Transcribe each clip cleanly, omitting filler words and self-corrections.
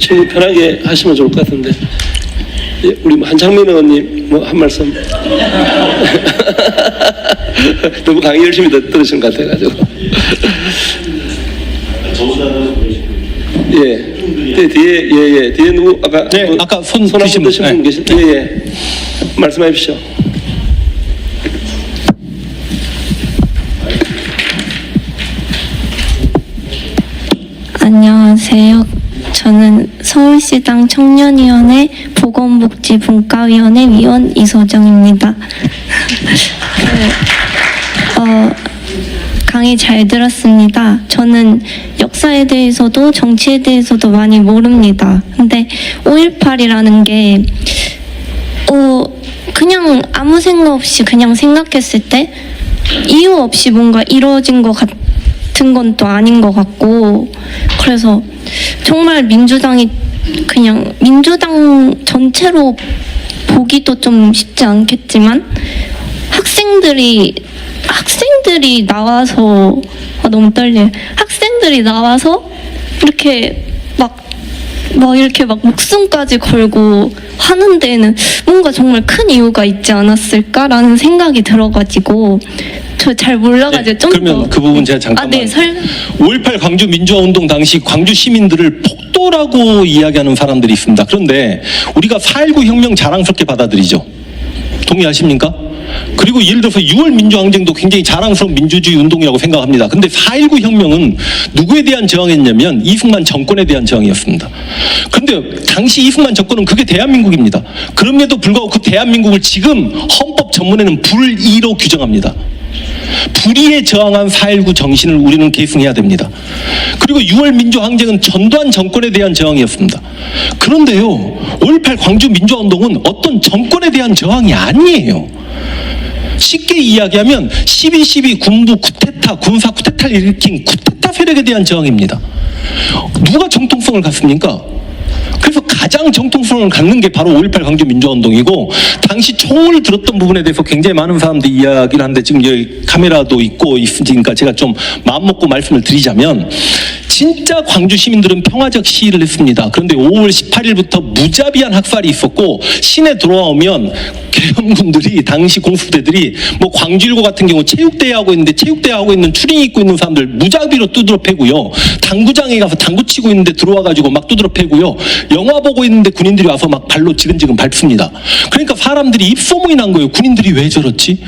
친구 편하게 하시면 좋을 것 같은데. 예, 우리 뭐 한창민 의원님 뭐 한 말씀. 너무 강의 열심히 들으신 것 같아가지고. 예. 뒤에 누구 아까 네, 아까 손 한번 드신 드신 분 분, 계신 예. 말씀해 주십시오. 안녕하세요. 저는 서울시당 청년위원회 보건복지분과위원회 위원 이소정입니다. 강의 잘 들었습니다. 저는 역사에 대해서도 정치에 대해서도 많이 모릅니다. 근데 5.18이라는 게 그냥 아무 생각 없이 그냥 생각했을 때 이유 없이 뭔가 이루어진 것 같은 건 또 아닌 것 같고, 그래서 정말 민주당이 그냥 민주당 전체로 보기도 좀 쉽지 않겠지만 학생들이 나와서 너무 떨려요. 학생들이 나와서 이렇게 이렇게 목숨까지 걸고 하는 데에는 뭔가 정말 큰 이유가 있지 않았을까라는 생각이 들어가지고 저 잘 몰라가지고 좀 그러면 더. 그 부분 제가 잠깐만. 네, 5.18 광주 민주화운동 당시 광주 시민들을 폭도라고 이야기하는 사람들이 있습니다. 그런데 우리가 4.19 혁명 자랑스럽게 받아들이죠. 동의하십니까? 그리고 예를 들어서 6월 민주항쟁도 굉장히 자랑스러운 민주주의 운동이라고 생각합니다. 근데 4.19 혁명은 누구에 대한 저항이었냐면 이승만 정권에 대한 저항이었습니다. 그런데 당시 이승만 정권은 그게 대한민국입니다. 그럼에도 불구하고 그 대한민국을 지금 헌법 전문에는 불의로 규정합니다. 불의에 저항한 4.19 정신을 우리는 계승해야 됩니다. 그리고 6월 민주항쟁은 전두환 정권에 대한 저항이었습니다. 그런데요, 5.18 광주 민주화운동은 어떤 정권에 대한 저항이 아니에요. 쉽게 이야기하면 12.12 군부 쿠데타, 군사 쿠데타를 일으킨 쿠데타 세력에 대한 저항입니다. 누가 정통성을 갖습니까? 그래서 가장 정통성을 갖는 게 바로 5.18 광주 민주화운동이고, 당시 총을 들었던 부분에 대해서 굉장히 많은 사람들이 이야기를 하는데 지금 여기 카메라도 있고 있으니까 제가 좀 마음 먹고 말씀을 드리자면, 진짜 광주 시민들은 평화적 시위를 했습니다. 그런데 5월 18일부터 무자비한 학살이 있었고, 시내 들어오면 계엄군들이, 당시 공수부대들이 뭐 광주일고 같은 경우 체육대회 하고 있는데 체육대회 하고 있는 추링 입고 있는 사람들 무자비로 두드러 패고요. 당구장에 가서 당구 치고 있는데 들어와가지고 막 두드러 패고요. 영화 보고 있는데 군인들이 와서 막 발로 지근지근 밟습니다. 그러니까 사람들이 입소문이 난 거예요. 군인들이 왜 저렇지?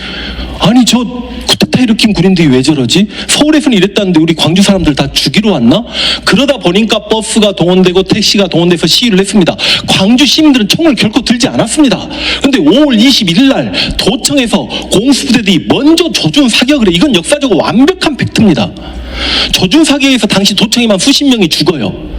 아니 저 쿠데타 일으킨 군인들이 왜 저러지? 서울에서는 이랬다는데 우리 광주 사람들 다 죽이러 왔나? 그러다 보니까 버스가 동원되고 택시가 동원돼서 시위를 했습니다. 광주 시민들은 총을 결코 들지 않았습니다. 그런데 5월 21일 날 도청에서 공수부대들이 먼저 조준 사격을 해. 이건 역사적으로 완벽한 팩트입니다. 조준 사격에서 당시 도청에만 수십 명이 죽어요.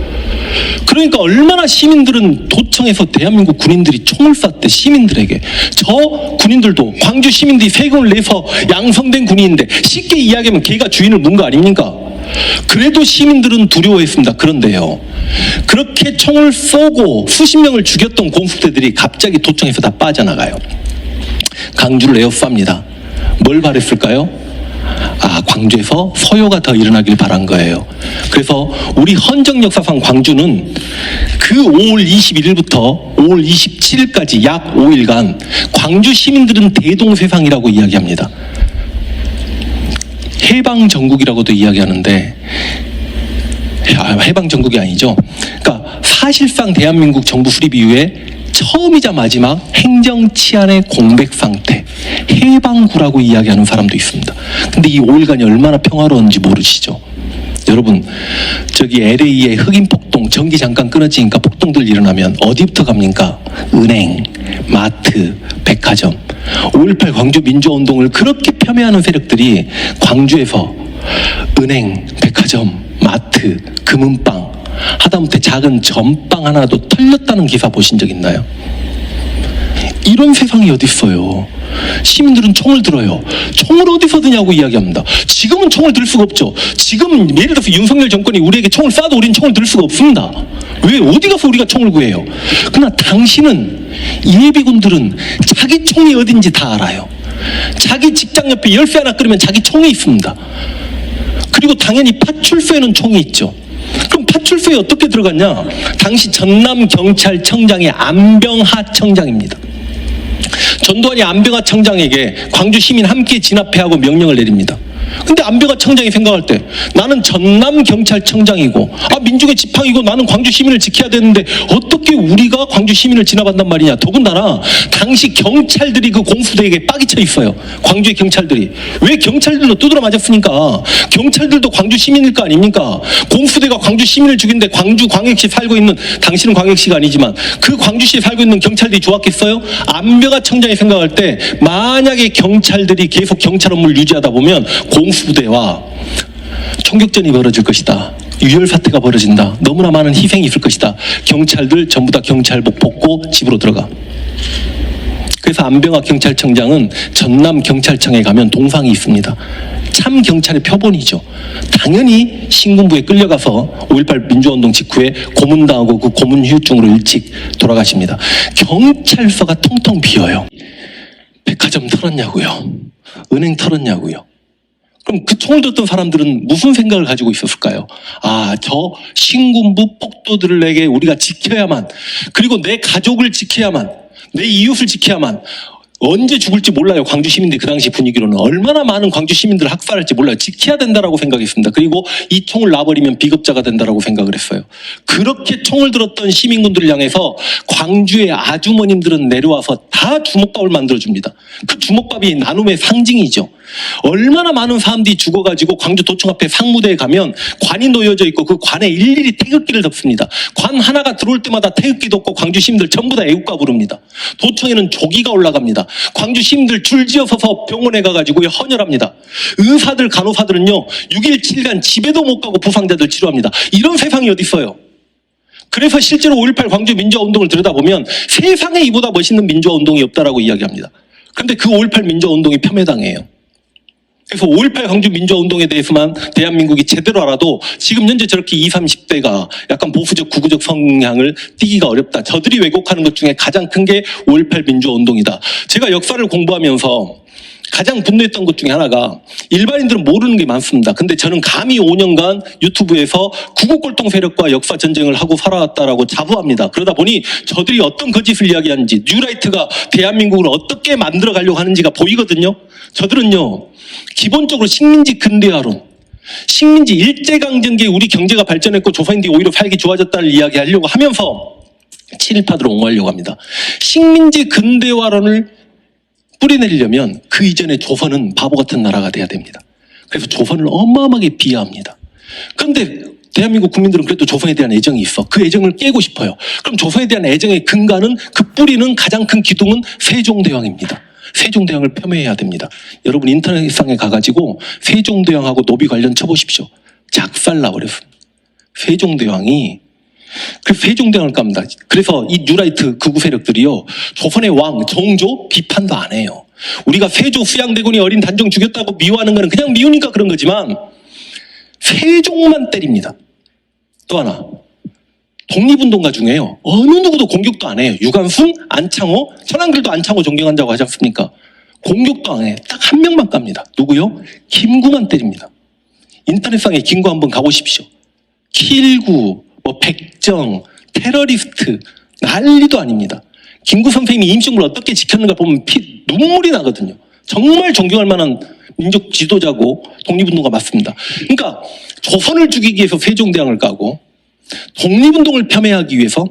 그러니까 얼마나 시민들은 도청에서 대한민국 군인들이 총을 쐈대. 시민들에게. 저 군인들도 광주 시민들이 세금을 내서 양성된 군인인데 쉽게 이야기하면 걔가 주인을 문 거 아닙니까? 그래도 시민들은 두려워했습니다. 그런데요, 그렇게 총을 쏘고 수십 명을 죽였던 공수부대들이 갑자기 도청에서 다 빠져나가요. 광주를 에워쌉니다. 뭘 바랬을까요? 광주에서 서요가 더 일어나길 바란 거예요. 그래서 우리 헌정 역사상 광주는 그 5월 21일부터 5월 27일까지 약 5일간 광주 시민들은 대동세상이라고 이야기합니다. 해방전국이라고도 이야기하는데 해방전국이 아니죠. 그러니까 사실상 대한민국 정부 수립 이후에 처음이자 마지막 행정치안의 공백 상태, 해방구라고 이야기하는 사람도 있습니다. 근데 이 5일간이 얼마나 평화로운지 모르시죠? 여러분, 저기 LA의 흑인 폭동, 전기 잠깐 끊어지니까 폭동들 일어나면 어디부터 갑니까? 은행, 마트, 백화점. 5.18 광주 민주화운동을 그렇게 폄훼하는 세력들이 광주에서 은행, 백화점, 마트, 금은방, 하다못해 작은 전빵 하나도 털렸다는 기사 보신 적 있나요? 이런 세상이 어디 있어요? 시민들은 총을 들어요. 총을 어디서 드냐고 이야기합니다. 지금은 총을 들 수가 없죠. 지금 예를 들어서 윤석열 정권이 우리에게 총을 쏴도 우리는 총을 들 수가 없습니다. 왜? 어디 가서 우리가 총을 구해요? 그러나 당신은, 예비군들은 자기 총이 어딘지 다 알아요. 자기 직장 옆에 열쇠 하나 끄면 자기 총이 있습니다. 그리고 당연히 파출소에는 총이 있죠. 그럼 파출소에 어떻게 들어갔냐? 당시 전남경찰청장의 안병하 청장입니다. 전두환이 안병하 청장에게 광주 시민 함께 진압해 하고 명령을 내립니다. 근데 안병하 청장이 생각할 때 나는 전남경찰청장이고 민중의 지팡이고 나는 광주 시민을 지켜야 되는데 어떻게 우리가 광주 시민을 진압한단 말이냐. 더군다나 당시 경찰들이 그 공수대에게 빡이 쳐 있어요. 광주의 경찰들이. 왜 경찰들도 두드러 맞았으니까. 경찰들도 광주 시민일 거 아닙니까? 공수대가 광주 시민을 죽이는데 광주 광역시 살고 있는, 당신은 광역시가 아니지만 그 광주시에 살고 있는 경찰들이 좋았겠어요? 안병하 청장이 생각할 때 만약에 경찰들이 계속 경찰 업무를 유지하다 보면 공수부대와 총격전이 벌어질 것이다. 유혈 사태가 벌어진다. 너무나 많은 희생이 있을 것이다. 경찰들 전부 다 경찰복 벗고 집으로 들어가. 그래서 안병하 경찰청장은 전남경찰청에 가면 동상이 있습니다. 참 경찰의 표본이죠. 당연히 신군부에 끌려가서 5.18 민주화운동 직후에 고문당하고 그 고문 후유증으로 일찍 돌아가십니다. 경찰서가 텅텅 비어요. 백화점 털었냐고요? 은행 털었냐고요? 그럼 그 총을 들었던 사람들은 무슨 생각을 가지고 있었을까요? 저 신군부 폭도들에게 우리가 지켜야만, 그리고 내 가족을 지켜야만, 내 이웃을 지켜야만, 언제 죽을지 몰라요. 광주 시민들이 그 당시 분위기로는 얼마나 많은 광주 시민들을 학살할지 몰라요. 지켜야 된다라고 생각했습니다. 그리고 이 총을 놔버리면 비겁자가 된다라고 생각을 했어요. 그렇게 총을 들었던 시민군들을 향해서 광주의 아주머님들은 내려와서 다 주먹밥을 만들어줍니다. 그 주먹밥이 나눔의 상징이죠. 얼마나 많은 사람들이 죽어가지고 광주 도청 앞에 상무대에 가면 관이 놓여져 있고 그 관에 일일이 태극기를 덮습니다. 관 하나가 들어올 때마다 태극기 덮고 광주 시민들 전부 다 애국가 부릅니다. 도청에는 조기가 올라갑니다. 광주 시민들 줄지어 서서 병원에 가가지고 헌혈합니다. 의사들, 간호사들은요 6일 7간 집에도 못 가고 부상자들 치료합니다. 이런 세상이 어디 있어요? 그래서 실제로 5.18 광주 민주화운동을 들여다보면 세상에 이보다 멋있는 민주화운동이 없다라고 이야기합니다. 그런데 그 5.18 민주화운동이 폄훼당해요. 그래서 5.18 광주 민주화운동에 대해서만 대한민국이 제대로 알아도 지금 현재 저렇게 20, 30대가 약간 보수적, 구구적 성향을 띠기가 어렵다. 저들이 왜곡하는 것 중에 가장 큰 게 5.18 민주화운동이다. 제가 역사를 공부하면서 가장 분노했던 것 중에 하나가 일반인들은 모르는 게 많습니다. 근데 저는 감히 5년간 유튜브에서 구국골동 세력과 역사 전쟁을 하고 살아왔다라고 자부합니다. 그러다 보니 저들이 어떤 거짓을 이야기하는지, 뉴라이트가 대한민국을 어떻게 만들어 가려고 하는지가 보이거든요. 저들은요 기본적으로 식민지 근대화론, 식민지 일제강점기에 우리 경제가 발전했고 조선인들이 오히려 살기 좋아졌다를 이야기하려고 하면서 친일파들을 옹호하려고 합니다. 식민지 근대화론을 뿌리내리려면 그 이전에 조선은 바보 같은 나라가 돼야 됩니다. 그래서 조선을 어마어마하게 비하합니다. 그런데 대한민국 국민들은 그래도 조선에 대한 애정이 있어. 그 애정을 깨고 싶어요. 그럼 조선에 대한 애정의 근간은, 그 뿌리는, 가장 큰 기둥은 세종대왕입니다. 세종대왕을 폄훼해야 됩니다. 여러분 인터넷상에 가가지고 세종대왕하고 노비 관련 쳐보십시오. 작살 나버렸습니다. 세종대왕이, 그래서 세종대왕을 깝니다. 그래서 이 뉴라이트 극우 세력들이요 조선의 왕, 정조 비판도 안 해요. 우리가 세조 수양대군이 어린 단종 죽였다고 미워하는 거는 그냥 미우니까 그런 거지만 세종만 때립니다. 또 하나, 독립운동가 중에요 어느 누구도 공격도 안 해요. 유관순, 안창호, 천안길도 안창호 존경한다고 하지 않습니까? 공격도 안 해. 딱 한 명만 깝니다. 누구요? 김구만 때립니다. 인터넷상에 김구 한번 가보십시오. 킬구, 백정, 테러리스트, 난리도 아닙니다. 김구 선생님이 임시국을 어떻게 지켰는가 보면 눈물이 나거든요. 정말 존경할 만한 민족 지도자고 독립운동가 맞습니다. 그러니까 조선을 죽이기 위해서 세종대왕을 까고 독립운동을 폄훼하기 위해서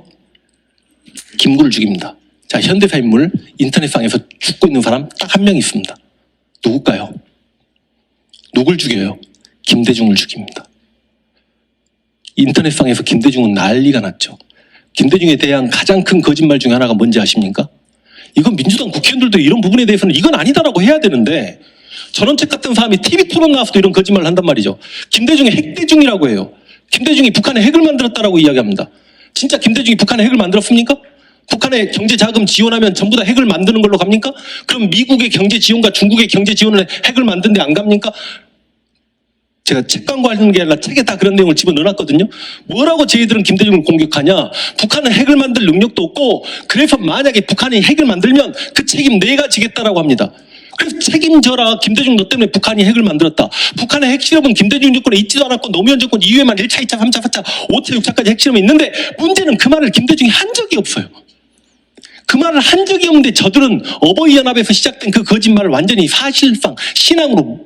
김구를 죽입니다. 자, 현대사 인물 인터넷상에서 죽고 있는 사람 딱 한 명 있습니다. 누굴까요? 누굴 죽여요? 김대중을 죽입니다. 인터넷상에서 김대중은 난리가 났죠. 김대중에 대한 가장 큰 거짓말 중에 하나가 뭔지 아십니까? 이건 민주당 국회의원들도 이런 부분에 대해서는 이건 아니다라고 해야 되는데 전원책 같은 사람이 TV 토론 나와서도 이런 거짓말을 한단 말이죠. 김대중이 핵대중이라고 해요. 김대중이 북한에 핵을 만들었다라고 이야기합니다. 진짜 김대중이 북한에 핵을 만들었습니까? 북한에 경제 자금 지원하면 전부 다 핵을 만드는 걸로 갑니까? 그럼 미국의 경제 지원과 중국의 경제 지원을 핵을 만드는데 안 갑니까? 제가 책 광고하는 게 아니라 책에 다 그런 내용을 집어넣어놨거든요. 뭐라고 저희들은 김대중을 공격하냐? 북한은 핵을 만들 능력도 없고 그래서 만약에 북한이 핵을 만들면 그 책임 내가 지겠다라고 합니다. 그래서 책임져라. 김대중 너 때문에 북한이 핵을 만들었다. 북한의 핵실험은 김대중 정권에 있지도 않았고 노무현 정권 이후에만 1차, 2차, 3차, 4차, 5차, 6차까지 핵실험이 있는데 문제는 그 말을 김대중이 한 적이 없어요. 그 말을 한 적이 없는데 저들은 어버이연합에서 시작된 그 거짓말을 완전히 사실상 신앙으로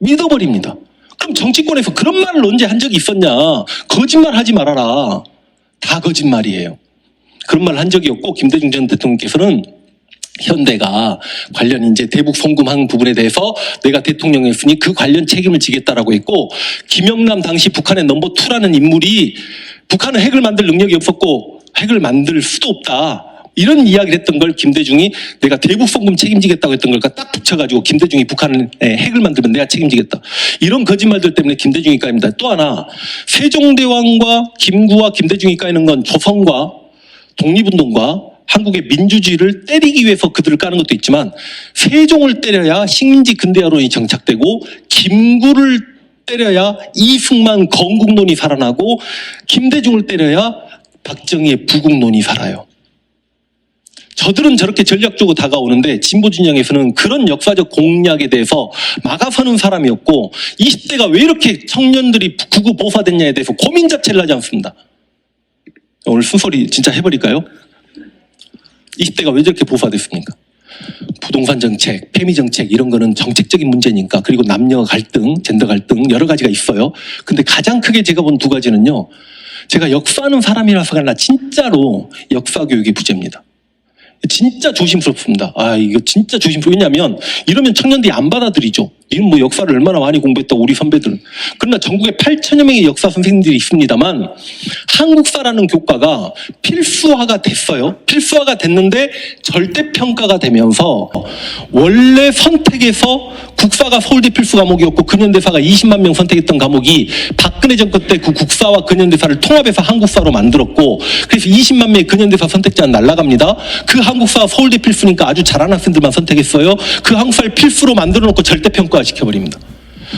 믿어버립니다. 그럼 정치권에서 그런 말을 언제 한 적이 있었냐? 거짓말 하지 말아라. 다 거짓말이에요. 그런 말 한 적이 없고 김대중 전 대통령께서는 현대가 관련 이제 대북 송금한 부분에 대해서 내가 대통령이었으니 그 관련 책임을 지겠다라고 했고, 김영남 당시 북한의 넘버 2라는 인물이 북한은 핵을 만들 능력이 없었고 핵을 만들 수도 없다. 이런 이야기를 했던 걸 김대중이 내가 대북 송금 책임지겠다고 했던 걸 딱 붙여가지고 김대중이 북한에 핵을 만들면 내가 책임지겠다. 이런 거짓말들 때문에 김대중이 까입니다. 또 하나, 세종대왕과 김구와 김대중이 까이는 건 조선과 독립운동과 한국의 민주주의를 때리기 위해서 그들을 까는 것도 있지만, 세종을 때려야 식민지 근대화론이 정착되고 김구를 때려야 이승만 건국론이 살아나고 김대중을 때려야 박정희의 부국론이 살아요. 저들은 저렇게 전략적으로 다가오는데 진보 진영에서는 그런 역사적 공략에 대해서 막아서는 사람이 없고 20대가 왜 이렇게 청년들이 구구 보수화됐냐에 대해서 고민 자체를 하지 않습니다. 오늘 순서리 진짜 해버릴까요? 20대가 왜 저렇게 보수화됐습니까? 부동산 정책, 페미 정책 이런 거는 정책적인 문제니까. 그리고 남녀 갈등, 젠더 갈등 여러 가지가 있어요. 근데 가장 크게 제가 본 두 가지는요, 제가 역사하는 사람이라서가 아니라 진짜로 역사 교육의 부재입니다. 진짜 조심스럽습니다. 이거 진짜 조심스럽고, 왜냐하면 이러면 청년들이 안 받아들이죠. 이건 뭐 역사를 얼마나 많이 공부했다고 우리 선배들은. 그러나 전국에 8천여 명의 역사 선생님들이 있습니다만 한국사라는 교과가 필수화가 됐어요. 필수화가 됐는데 절대평가가 되면서 원래 선택에서 국사가 서울대 필수 과목이었고 근현대사가 20만 명 선택했던 과목이 박근혜 정권 때 그 국사와 근현대사를 통합해서 한국사로 만들었고, 그래서 20만 명의 근현대사 선택자는 날아갑니다. 그 한국사가 서울대 필수니까 아주 잘하는 학생들만 선택했어요. 그 한국사를 필수로 만들어 놓고 절대평가 시켜버립니다.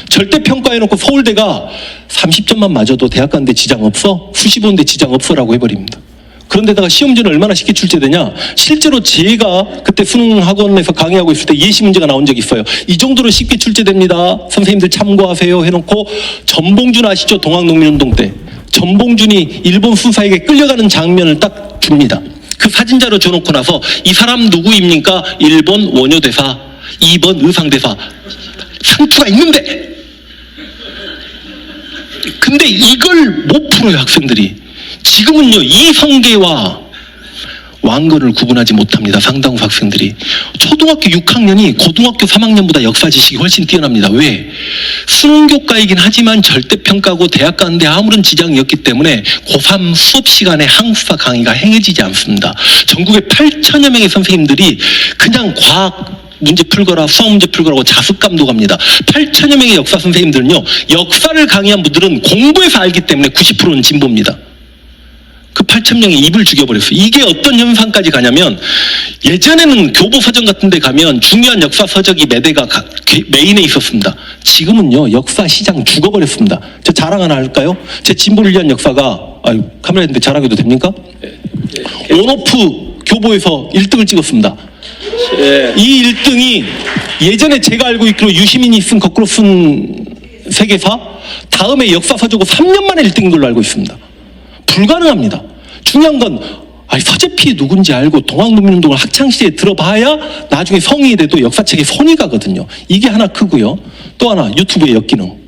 절대평가해놓고 서울대가 30점만 맞아도 대학 가는데 지장 없어? 수시 보는데 지장 없어라고 해버립니다. 그런데다가 시험지는 얼마나 쉽게 출제되냐? 실제로 제가 그때 수능학원에서 강의하고 있을 때 예시 문제가 나온 적이 있어요. 이 정도로 쉽게 출제됩니다. 선생님들 참고하세요 해놓고, 전봉준 아시죠? 동학농민운동 때 전봉준이 일본 수사에게 끌려가는 장면을 딱 줍니다. 그 사진자로 줘놓고 나서 이 사람 누구입니까? 1번 원효대사, 2번 의상대사. 상투가 있는데, 근데 이걸 못 풀어요 학생들이. 지금은요 이성계와 왕건을 구분하지 못합니다. 상당수 학생들이. 초등학교 6학년이 고등학교 3학년보다 역사 지식이 훨씬 뛰어납니다. 왜? 수능교과이긴 하지만 절대평가고 대학 가는데 아무런 지장이 없기 때문에 고3 수업 시간에 한국사 강의가 행해지지 않습니다. 전국에 8천여 명의 선생님들이 그냥 과학 문제 풀거라, 수학 문제 풀거라고 자숙감독합니다. 8천여 명의 역사 선생님들은요, 역사를 강의한 분들은 공부해서 알기 때문에 90%는 진보입니다. 그 8천 명이 입을 죽여버렸어요. 이게 어떤 현상까지 가냐면, 예전에는 교보서점 같은 데 가면 중요한 역사 서적이 매대가 메인에 있었습니다. 지금은요 역사 시장 죽어버렸습니다. 저 자랑 하나 할까요? 제 진보를 위한 역사가, 카메라 있는데 자랑해도 됩니까? 온오프 교보에서 1등을 찍었습니다. 이 1등이 예전에 제가 알고 있기로 유시민이 쓴 거꾸로 쓴 세계사, 다음에 역사 서적으로 3년 만에 1등인 걸로 알고 있습니다. 불가능합니다. 중요한 건 서재필이 누군지 알고 동학농민운동을 학창시절에 들어봐야 나중에 성인이 돼도 역사책에 손이 가거든요. 이게 하나 크고요. 또 하나, 유튜브의 역기능.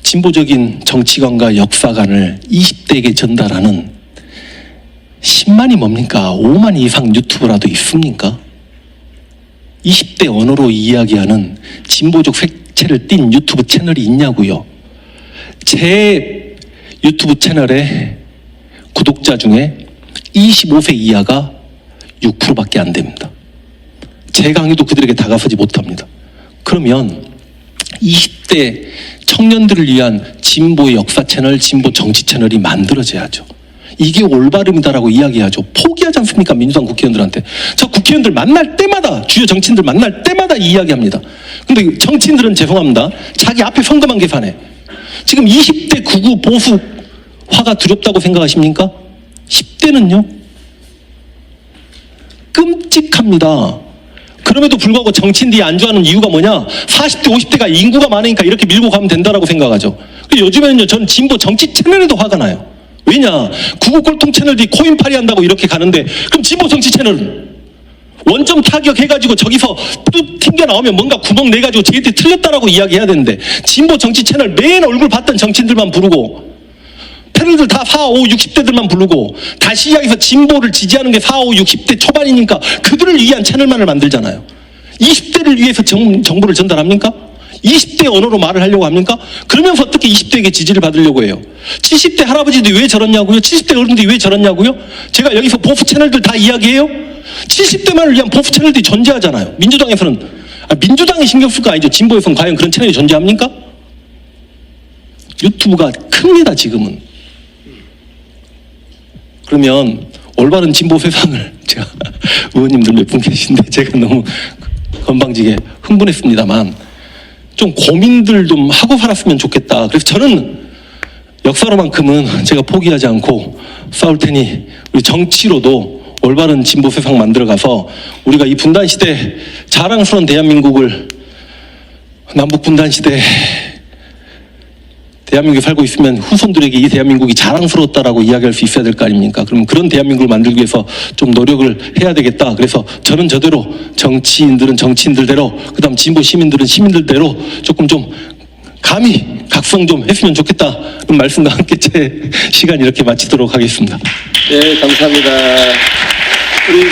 진보적인 정치관과 역사관을 20대에게 전달하는 10만이 뭡니까? 5만 이상 유튜브라도 있습니까? 20대 언어로 이야기하는 진보적 색채를 띤 유튜브 채널이 있냐고요. 제 유튜브 채널의 구독자 중에 25세 이하가 6%밖에 안 됩니다. 제 강의도 그들에게 다가서지 못합니다. 그러면 20대 청년들을 위한 진보 역사 채널, 진보 정치 채널이 만들어져야죠. 이게 올바름이다라고 이야기하죠. 포기하지 않습니까? 민주당 국회의원들한테. 저 국회의원들 만날 때마다, 주요 정치인들 만날 때마다 이야기합니다. 근데 정치인들은 죄송합니다. 자기 앞에 선거만 계산해. 지금 20대 구구 보수화가 두렵다고 생각하십니까? 10대는요? 끔찍합니다. 그럼에도 불구하고 정치인들이 안 좋아하는 이유가 뭐냐? 40대, 50대가 인구가 많으니까 이렇게 밀고 가면 된다라고 생각하죠. 요즘에는요, 전 진보 정치 채널에도 화가 나요. 왜냐? 구구꼴통 채널들이 코인팔이 한다고 이렇게 가는데, 그럼 진보 정치 채널은? 원점 타격해가지고 저기서 뚝 튕겨 나오면 뭔가 구멍 내가지고 쟤한테 틀렸다라고 이야기해야 되는데, 진보 정치 채널 맨 얼굴 봤던 정치인들만 부르고, 패널들 다 4, 5, 60대들만 부르고, 다시 이야기해서 진보를 지지하는 게 4, 5, 60대 초반이니까 그들을 위한 채널만을 만들잖아요. 20대를 위해서 정보를 전달합니까? 20대 언어로 말을 하려고 합니까? 그러면서 어떻게 20대에게 지지를 받으려고 해요? 70대 할아버지들이 왜 저렇냐고요? 70대 어른들이 왜 저렇냐고요? 제가 여기서 보수 채널들 다 이야기해요? 70대만을 위한 보수 채널들이 존재하잖아요. 민주당에서는. 민주당이 신경 쓸 거 아니죠. 진보에서는 과연 그런 채널이 존재합니까? 유튜브가 큽니다, 지금은. 그러면 올바른 진보 세상을 제가 의원님들 몇 분 계신데 제가 너무 건방지게 흥분했습니다만 좀 고민들 좀 하고 살았으면 좋겠다. 그래서 저는 역사로만큼은 제가 포기하지 않고 싸울 테니 우리 정치로도 올바른 진보 세상 만들어가서 우리가 이 분단 시대 자랑스러운 대한민국을 남북 분단 시대 대한민국에 살고 있으면 후손들에게 이 대한민국이 자랑스러웠다라고 이야기할 수 있어야 될 거 아닙니까? 그럼 그런 대한민국을 만들기 위해서 좀 노력을 해야 되겠다. 그래서 저는 저대로, 정치인들은 정치인들대로, 그 다음 진보 시민들은 시민들대로 조금 좀 감히 각성 좀 했으면 좋겠다. 그런 말씀과 함께 제 시간 이렇게 마치도록 하겠습니다. 네, 감사합니다. 우리